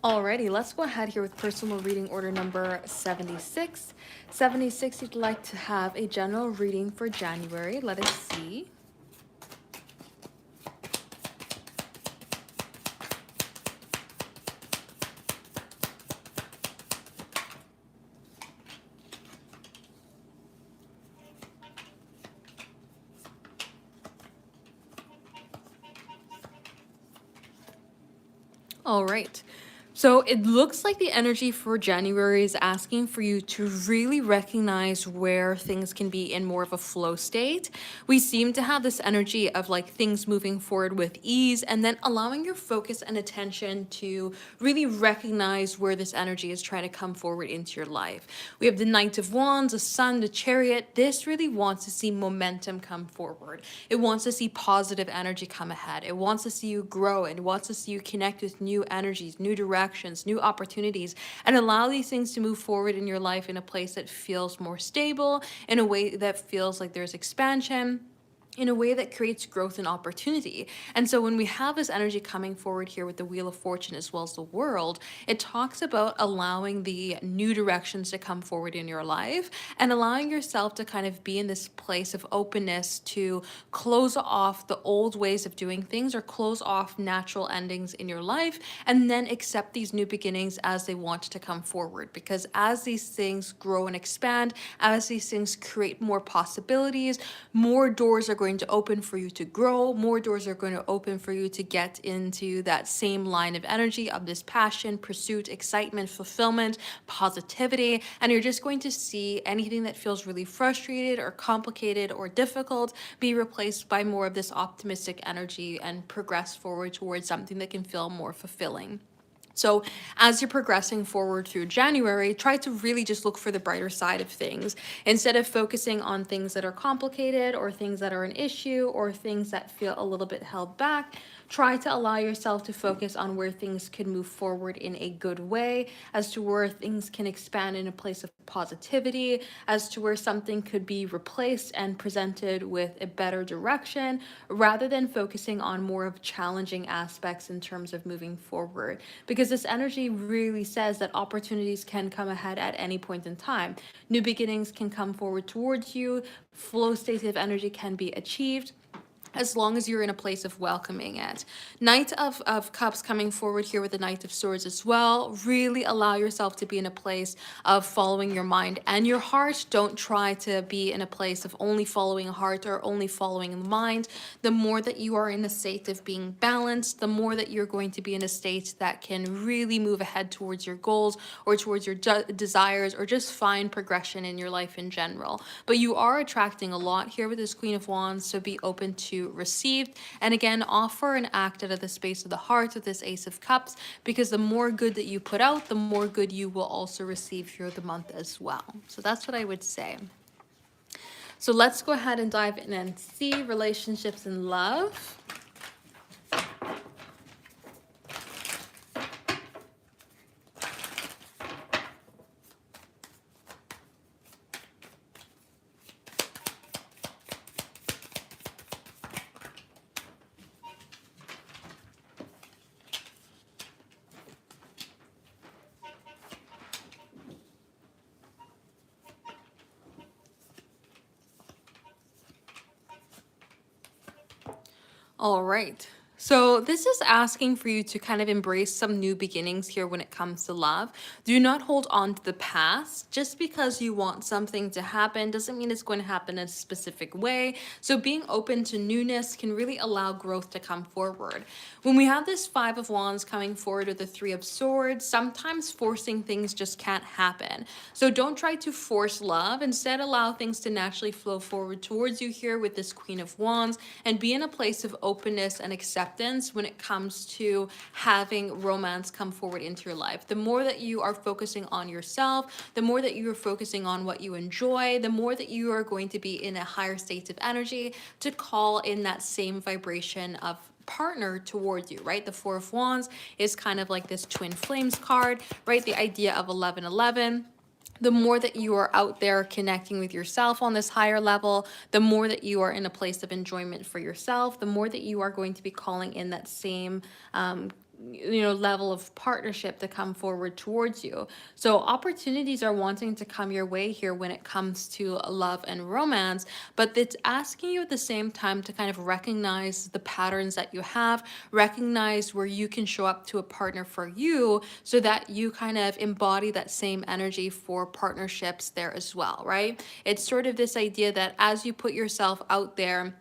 Alrighty, let's go ahead here with personal reading order number 76. 76, you'd like to have a general reading for January. Let us see. All right. So it looks like the energy for January is asking for you to really recognize where things can be in more of a flow state. We seem to have this energy of like things moving forward with ease and then allowing your focus and attention to really recognize where this energy is trying to come forward into your life. We have the Knight of Wands, the Sun, the Chariot. This really wants to see momentum come forward. It wants to see positive energy come ahead. It wants to see you grow. It wants to see you connect with new energies, new directions, new opportunities, and allow these things to move forward in your life in a place that feels more stable, in a way that feels like there's expansion, in a way that creates growth and opportunity. And so when we have this energy coming forward here with the Wheel of Fortune as well as the World, it talks about allowing the new directions to come forward in your life and allowing yourself to kind of be in this place of openness to close off the old ways of doing things or close off natural endings in your life and then accept these new beginnings as they want to come forward. Because as these things grow and expand, as these things create more possibilities, more doors are going to open for you to grow, more doors are going to open for you to get into that same line of energy of this passion, pursuit, excitement, fulfillment, positivity, and you're just going to see anything that feels really frustrated or complicated or difficult be replaced by more of this optimistic energy and progress forward towards something that can feel more fulfilling. So, as you're progressing forward through January, try to really just look for the brighter side of things. Instead of focusing on things that are complicated or things that are an issue or things that feel a little bit held back, try to allow yourself to focus on where things can move forward in a good way, as to where things can expand in a place of positivity, as to where something could be replaced and presented with a better direction, rather than focusing on more of challenging aspects in terms of moving forward. Because this energy really says that opportunities can come ahead at any point in time. New beginnings can come forward towards you, flow state of energy can be achieved as long as you're in a place of welcoming it. Knight of Cups coming forward here with the Knight of Swords as well. Really allow yourself to be in a place of following your mind and your heart. Don't try to be in a place of only following a heart or only following the mind. The more that you are in a state of being balanced, the more that you're going to be in a state that can really move ahead towards your goals or towards your desires or just find progression in your life in general. But you are attracting a lot here with this Queen of Wands, so be open to received. And again, offer and act out of the space of the heart with this Ace of Cups, because the more good that you put out, the more good you will also receive through the month as well. So that's what I would say. So let's go ahead and dive in and see relationships and love. All right. So this is asking for you to kind of embrace some new beginnings here when it comes to love. Do not hold on to the past. Just because you want something to happen doesn't mean it's going to happen in a specific way. So being open to newness can really allow growth to come forward. When we have this Five of Wands coming forward with the Three of Swords, sometimes forcing things just can't happen. So don't try to force love. Instead, allow things to naturally flow forward towards you here with this Queen of Wands, and be in a place of openness and acceptance when it comes to having romance come forward into your life. The more that you are focusing on yourself, the more that you are focusing on what you enjoy, the more that you are going to be in a higher state of energy to call in that same vibration of partner towards you, right? The Four of Wands is kind of like this twin flames card, right? The idea of 1111. The more that you are out there connecting with yourself on this higher level, the more that you are in a place of enjoyment for yourself, the more that you are going to be calling in that same level of partnership to come forward towards you. So opportunities are wanting to come your way here when it comes to love and romance, but it's asking you at the same time to kind of recognize the patterns that you have, recognize where you can show up to a partner for you so that you kind of embody that same energy for partnerships there as well, right? It's sort of this idea that as you put yourself out there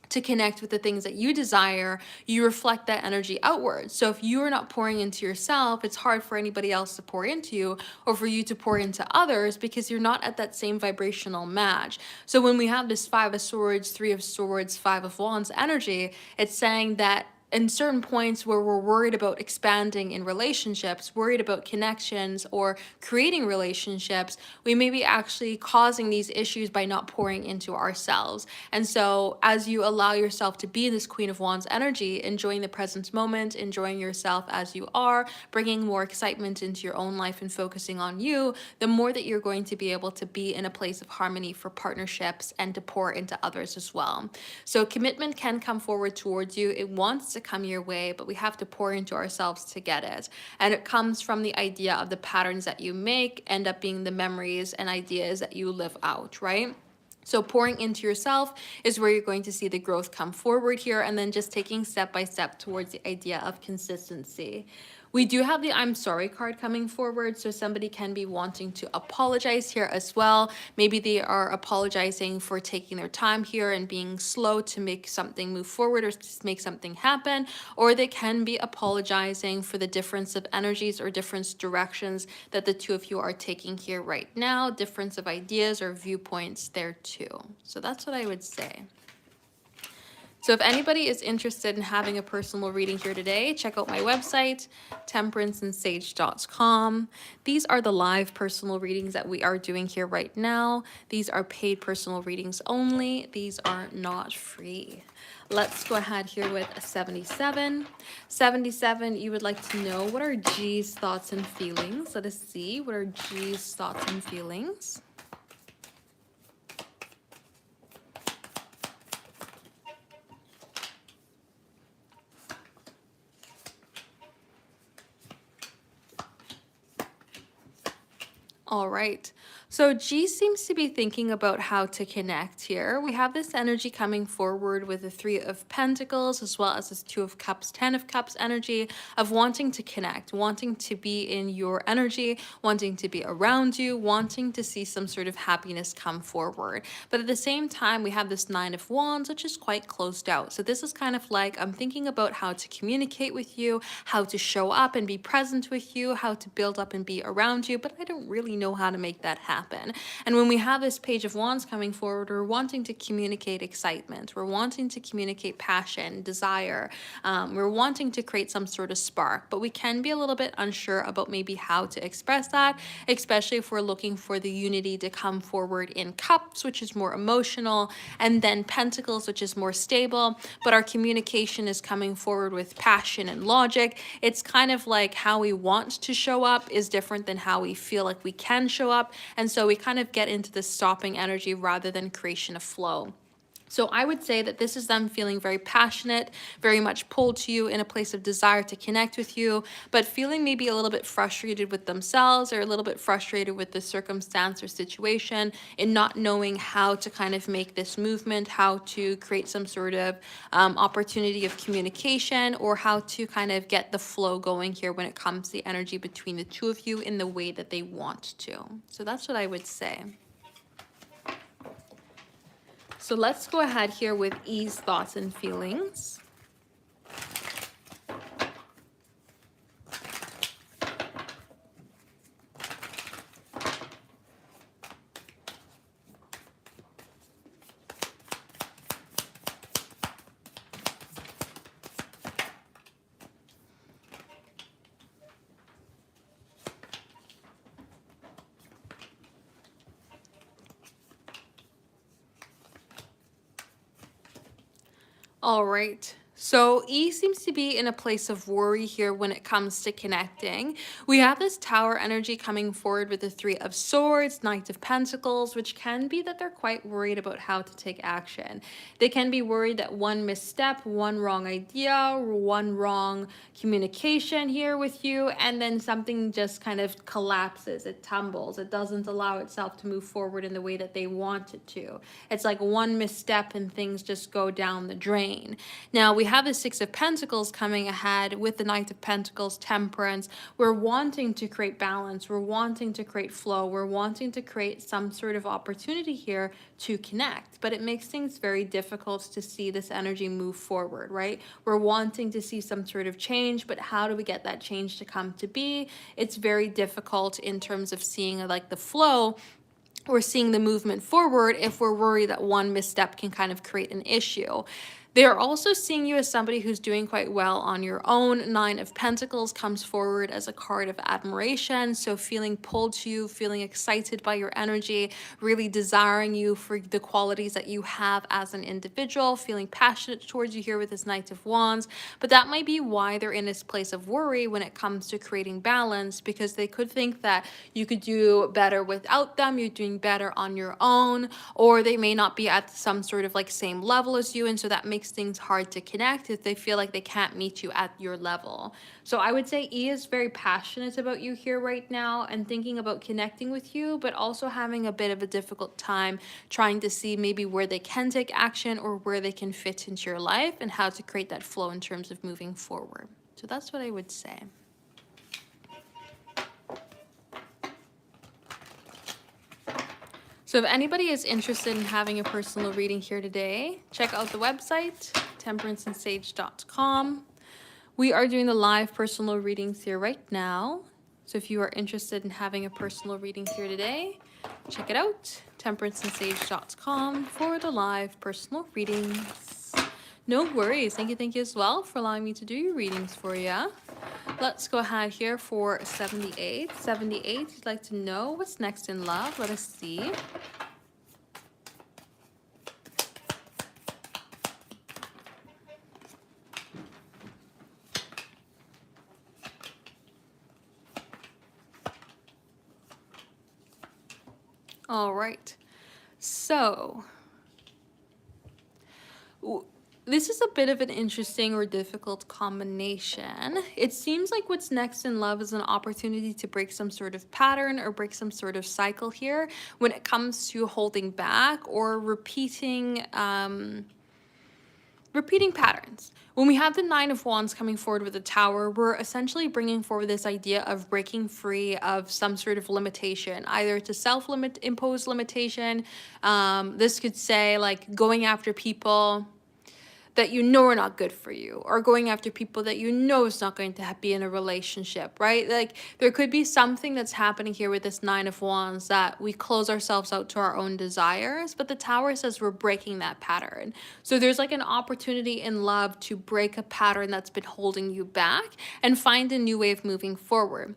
to connect with the things that you desire, you reflect that energy outwards. So if you are not pouring into yourself, it's hard for anybody else to pour into you or for you to pour into others because you're not at that same vibrational match. So when we have this Five of Swords, Three of Swords, Five of Wands energy, it's saying that in certain points where we're worried about expanding in relationships, worried about connections or creating relationships, we may be actually causing these issues by not pouring into ourselves. And so as you allow yourself to be this Queen of Wands energy, enjoying the present moment, enjoying yourself as you are, bringing more excitement into your own life and focusing on you, the more that you're going to be able to be in a place of harmony for partnerships and to pour into others as well. So commitment can come forward towards you. It wants to come your way, but we have to pour into ourselves to get it. And it comes from the idea of the patterns that you make end up being the memories and ideas that you live out, right? So pouring into yourself is where you're going to see the growth come forward here, and then just taking step by step towards the idea of consistency. We do have the I'm sorry card coming forward, so somebody can be wanting to apologize here as well. Maybe they are apologizing for taking their time here and being slow to make something move forward or to make something happen, or they can be apologizing for the difference of energies or different directions that the two of you are taking here right now, difference of ideas or viewpoints there too. So that's what I would say. So if anybody is interested in having a personal reading here today, check out my website, temperanceandsage.com. These are the live personal readings that we are doing here right now. These are paid personal readings only. These are not free. Let's go ahead here with a 77. 77, you would like to know, what are G's thoughts and feelings? Let us see. What are G's thoughts and feelings? All right. So G seems to be thinking about how to connect here. We have this energy coming forward with the Three of Pentacles as well as this Two of Cups, Ten of Cups energy of wanting to connect, wanting to be in your energy, wanting to be around you, wanting to see some sort of happiness come forward. But at the same time, we have this Nine of Wands, which is quite closed out. So this is kind of like, I'm thinking about how to communicate with you, how to show up and be present with you, how to build up and be around you, but I don't really know how to make that happen. And when we have this Page of Wands coming forward, we're wanting to communicate excitement, we're wanting to communicate passion, desire, we're wanting to create some sort of spark, but we can be a little bit unsure about maybe how to express that, especially if we're looking for the unity to come forward in Cups, which is more emotional, and then Pentacles, which is more stable, but our communication is coming forward with passion and logic. It's kind of like how we want to show up is different than how we feel like we can show up, and so we kind of get into this stopping energy rather than creation of flow. So I would say that this is them feeling very passionate, very much pulled to you in a place of desire to connect with you, but feeling maybe a little bit frustrated with themselves or a little bit frustrated with the circumstance or situation in not knowing how to kind of make this movement, how to create some sort of opportunity of communication, or how to kind of get the flow going here when it comes to the energy between the two of you in the way that they want to. So that's what I would say. So let's go ahead here with E's thoughts and feelings. All right. So E seems to be in a place of worry here when it comes to connecting. We have this tower energy coming forward with the Three of Swords, Knight of Pentacles, which can be that they're quite worried about how to take action. They can be worried that one misstep, one wrong idea, one wrong communication here with you, and then something just kind of collapses, it tumbles, it doesn't allow itself to move forward in the way that they want it to. It's like one misstep and things just go down the drain. Now we have the Six of Pentacles coming ahead with the Knight of Pentacles, Temperance. We're wanting to create balance, we're wanting to create flow, we're wanting to create some sort of opportunity here to connect, but it makes things very difficult to see this energy move forward, right? We're wanting to see some sort of change, but how do we get that change to come to be? It's very difficult in terms of seeing like the flow or seeing the movement forward if we're worried that one misstep can kind of create an issue. They are also seeing you as somebody who's doing quite well on your own. Nine of Pentacles comes forward as a card of admiration. So feeling pulled to you, feeling excited by your energy, really desiring you for the qualities that you have as an individual, feeling passionate towards you here with this Knight of Wands. But that might be why they're in this place of worry when it comes to creating balance, because they could think that you could do better without them, you're doing better on your own, or they may not be at some sort of like same level as you, and so that makes things hard to connect if they feel like they can't meet you at your level. So I would say E is very passionate about you here right now and thinking about connecting with you, but also having a bit of a difficult time trying to see maybe where they can take action or where they can fit into your life and how to create that flow in terms of moving forward. So that's what I would say. So if anybody is interested in having a personal reading here today, check out the website, temperanceandsage.com. We are doing the live personal readings here right now. So if you are interested in having a personal reading here today, check it out, temperanceandsage.com for the live personal readings. No worries. Thank you as well for allowing me to do your readings for you. Let's go ahead here for 78. 78, you'd like to know what's next in love. Let us see. All right. So this is a bit of an interesting or difficult combination. It seems like what's next in love is an opportunity to break some sort of pattern or break some sort of cycle here when it comes to holding back or repeating patterns. When we have the Nine of Wands coming forward with the Tower, we're essentially bringing forward this idea of breaking free of some sort of limitation, either it's a self-imposed limitation. This could say like going after people that you know are not good for you, or going after people that you know is not going to be in a relationship, right? Like there could be something that's happening here with this Nine of Wands that we close ourselves out to our own desires, but the Tower says we're breaking that pattern. So there's like an opportunity in love to break a pattern that's been holding you back and find a new way of moving forward.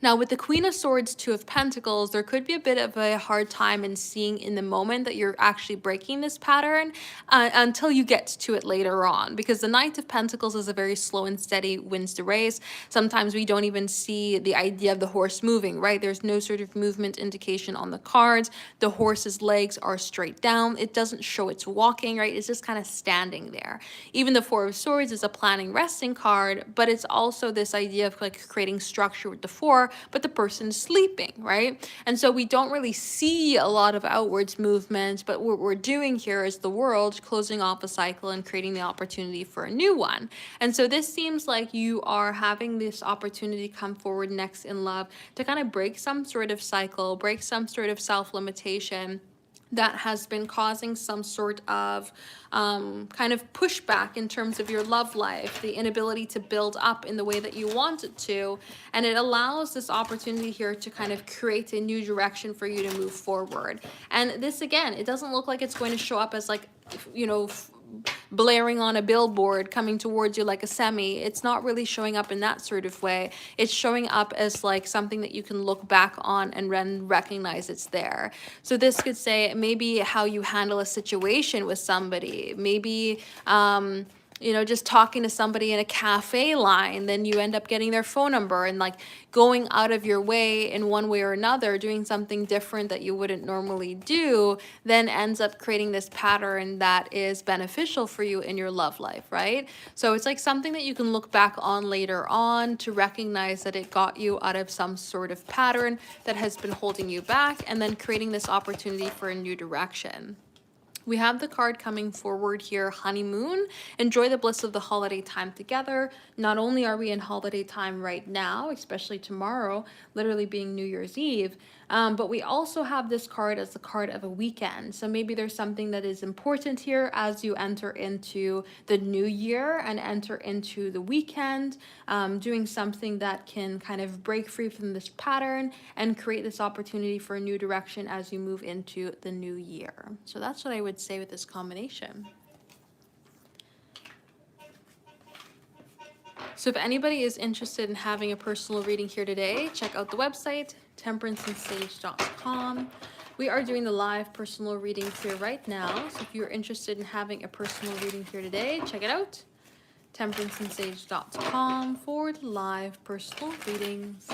Now, with the Queen of Swords, Two of Pentacles, there could be a bit of a hard time in seeing in the moment that you're actually breaking this pattern until you get to it later on, because the Knight of Pentacles is a very slow and steady wins the race. Sometimes we don't even see the idea of the horse moving, right? There's no sort of movement indication on the cards. The horse's legs are straight down. It doesn't show it's walking, right? It's just kind of standing there. Even the Four of Swords is a planning resting card, but it's also this idea of like creating structure with the Four, but the person is sleeping, right? And so we don't really see a lot of outwards movement, but what we're doing here is the world closing off a cycle and creating the opportunity for a new one. And so this seems like you are having this opportunity come forward next in love to kind of break some sort of cycle, break some sort of self-limitation that has been causing some sort of kind of pushback in terms of your love life, the inability to build up in the way that you want it to. And it allows this opportunity here to kind of create a new direction for you to move forward. And this, again, it doesn't look like it's going to show up as like, you know, blaring on a billboard coming towards you like a semi. It's not really showing up in that sort of way. It's showing up as like something that you can look back on and then recognize it's there. So this could say maybe how you handle a situation with somebody, maybe just talking to somebody in a cafe line, then you end up getting their phone number and like going out of your way in one way or another, doing something different that you wouldn't normally do, then ends up creating this pattern that is beneficial for you in your love life, right? So it's like something that you can look back on later on to recognize that it got you out of some sort of pattern that has been holding you back, and then creating this opportunity for a new direction. We have the card coming forward here, honeymoon. Enjoy the bliss of the holiday time together. Not only are we in holiday time right now, especially tomorrow, literally being New Year's Eve, but we also have this card as the card of a weekend. So maybe there's something that is important here as you enter into the new year and enter into the weekend, doing something that can kind of break free from this pattern and create this opportunity for a new direction as you move into the new year. So that's what I would say with this combination. So if anybody is interested in having a personal reading here today, check out the website, temperanceandsage.com. We are doing the live personal readings here right now. So if you're interested in having a personal reading here today, check it out, temperanceandsage.com for live personal readings.